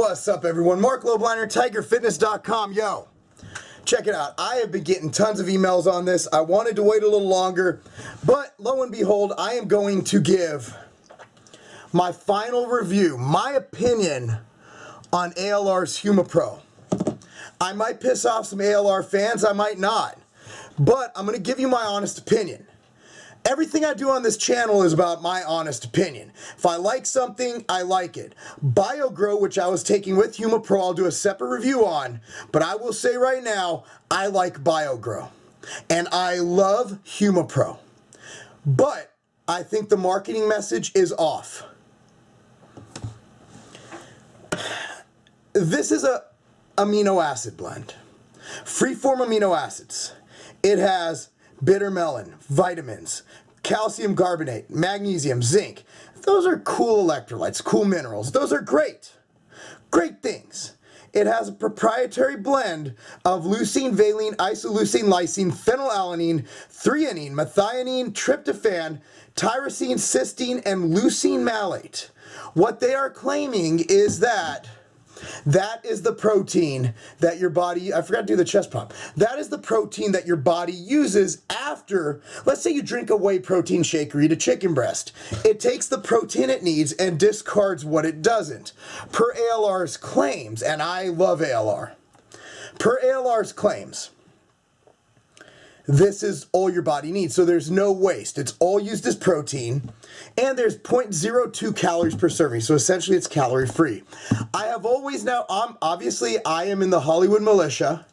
What's up, everyone? Marc, Lobliner, TigerFitness.com. Yo, check it out. I have been getting tons of emails on this. I wanted to wait a little longer, but lo and behold, I am going to give my final review, my opinion on ALR's Humapro. I might piss off some ALR fans, I might not, but I'm going to give you my honest opinion. Everything I do on this channel is about my honest opinion. If I like something, I like it. BioGrow, which I was taking with Humapro, I'll do a separate review on, but I will say right now, I like BioGrow. And I love Humapro. But I think the marketing message is off. This is a amino acid blend. Freeform amino acids. It has bitter melon, vitamins, calcium carbonate, magnesium, zinc. Those are cool electrolytes, cool minerals. Those are great. Great things. It has a proprietary blend of leucine, valine, isoleucine, lysine, phenylalanine, threonine, methionine, tryptophan, tyrosine, cysteine, and leucine malate. What they are claiming is that is the protein that your body, I forgot to do the chest pump. That is the protein that your body uses after, let's say you drink a whey protein shake or eat a chicken breast. It takes the protein it needs and discards what it doesn't. Per ALR's claims, and I love ALR. Per ALR's claims, this is all your body needs, so there's no waste. It's all used as protein, and there's 0.02 calories per serving, so essentially it's calorie free. I have always now, obviously I am in the Hollywood militia.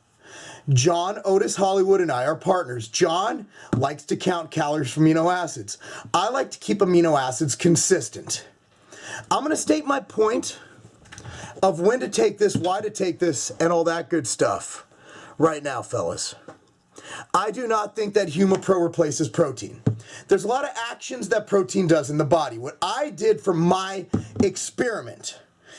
John Otis Hollywood and I are partners. John likes to count calories from amino acids. I like to keep amino acids consistent. I'm going to state my point of when to take this, why to take this, and all that good stuff right now, fellas. I do not think that Humapro replaces protein. There's a lot of actions that protein does in the body. What I did for my experiment,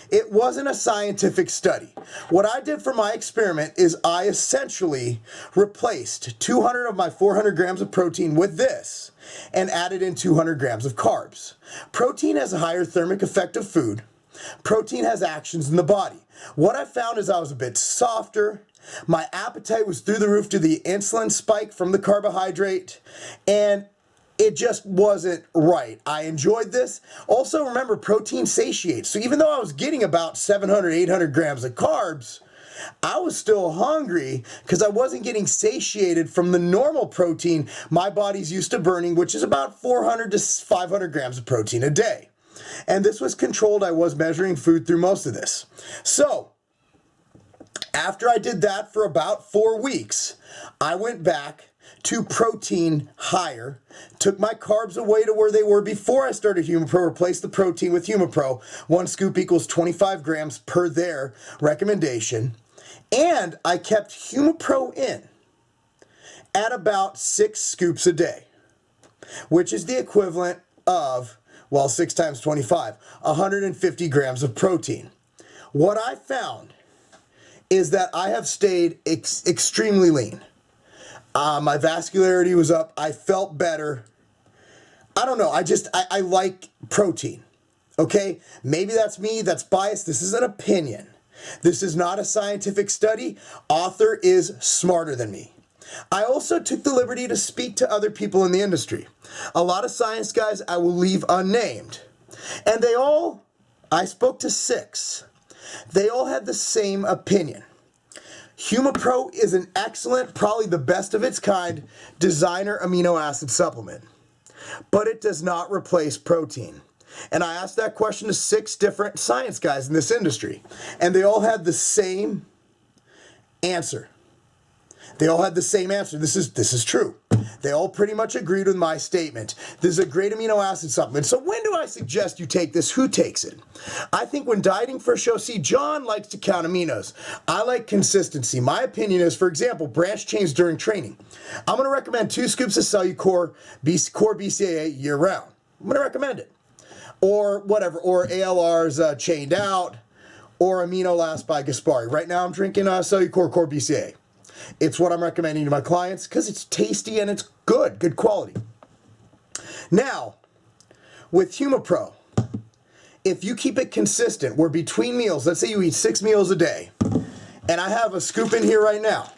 it wasn't a scientific study. What I did for my experiment is I essentially replaced 200 of my 400 grams of protein with this and added in 200 grams of carbs. Protein has a higher thermic effect of food. Protein has actions in the body. What I found is I was a bit softer. My appetite was through the roof to the insulin spike from the carbohydrate, and it just wasn't right. I enjoyed this. Also, remember, protein satiates. So even though I was getting about 700, 800 grams of carbs, I was still hungry because I wasn't getting satiated from the normal protein my body's used to burning, which is about 400 to 500 grams of protein a day. And this was controlled. I was measuring food through most of this. So after I did that for about 4 weeks, I went back to protein higher, took my carbs away to where they were before I started Humapro, replaced the protein with Humapro. 1 scoop equals 25 grams per their recommendation. And I kept Humapro in at about 6 scoops a day, which is the equivalent of, well, 6 times 25, 150 grams of protein. What I found is that I have stayed extremely lean. My vascularity was up. I felt better. I don't know. I like protein. Okay? Maybe that's me. That's biased. This is an opinion. This is not a scientific study. Author is smarter than me. I also took the liberty to speak to other people in the industry. A lot of science guys I will leave unnamed. And I spoke to 6. They all had the same opinion. Humapro is an excellent, probably the best of its kind, designer amino acid supplement. But it does not replace protein. And I asked that question to 6 different science guys in this industry. And they all had the same answer. They all had the same answer. This is true. They all pretty much agreed with my statement. This is a great amino acid supplement. So when do I suggest you take this? Who takes it? I think when dieting for a show, see, John likes to count aminos. I like consistency. My opinion is, for example, branch chains during training. I'm going to recommend 2 scoops of Calorie Core BCAA year round. I'm going to recommend it. Or whatever, or ALR's Chained Out, or Amino Last by Gaspari. Right now I'm drinking Calorie Core BCAA. It's what I'm recommending to my clients because it's tasty and it's good quality. Now, with Humapro, if you keep it consistent, where between meals, let's say you eat 6 meals a day, and I have a scoop in here right now,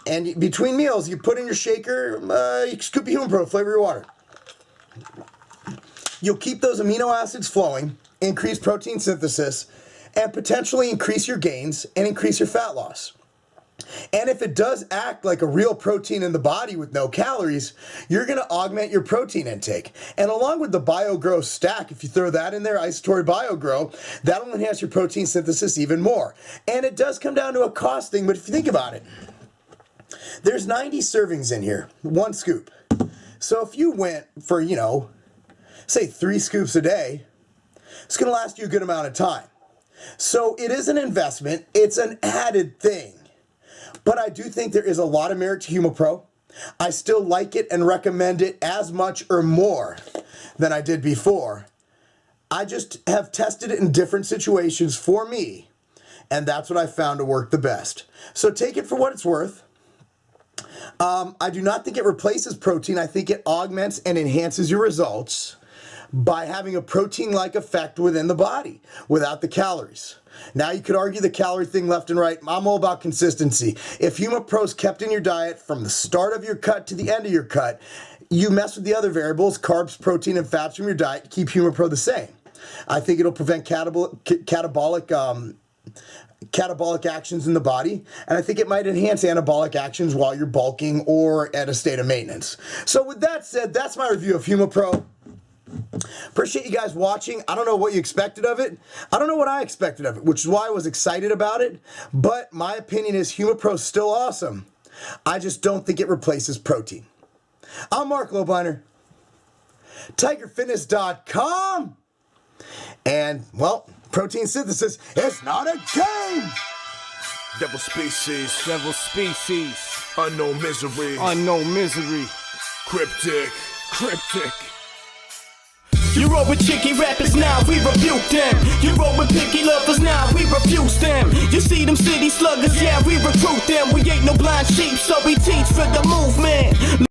and between meals, you put in your shaker, you scoop your Humapro, flavor your water. You'll keep those amino acids flowing, increase protein synthesis, and potentially increase your gains and increase your fat loss. And if it does act like a real protein in the body with no calories, you're going to augment your protein intake. And along with the BioGrow stack, if you throw that in there, Isotory BioGrow, that'll enhance your protein synthesis even more. And it does come down to a cost thing, but if you think about it, there's 90 servings in here, 1 scoop. So if you went for, you know, say 3 scoops a day, it's going to last you a good amount of time. So it is an investment. It's an added thing. But I do think there is a lot of merit to Humapro. I still like it and recommend it as much or more than I did before. I just have tested it in different situations for me, and that's what I found to work the best. So take it for what it's worth. I do not think it replaces protein. I think it augments and enhances your results by having a protein-like effect within the body without the calories. Now you could argue the calorie thing left and right. I'm all about consistency. If Humapro's kept in your diet from the start of your cut to the end of your cut, you mess with the other variables, carbs, protein, and fats from your diet, keep Humapro the same. I think it'll prevent catabolic actions in the body, and I think it might enhance anabolic actions while you're bulking or at a state of maintenance. So with that said, that's my review of Humapro. Appreciate you guys watching. I don't know what you expected of it. I don't know what I expected of it, which is why I was excited about it. But my opinion is Humapro is still awesome. I just don't think it replaces protein. I'm Marc Lobliner, TigerFitness.com. And, well, protein synthesis is not a game. Devil species. Several species. Unknown misery. Unknown misery. Cryptic. Cryptic. You roll with chicky rappers, now we rebuke them. You roll with picky lovers, now we refuse them. You see them city sluggers, yeah, we recruit them. We ain't no blind sheep, so we teach for the movement.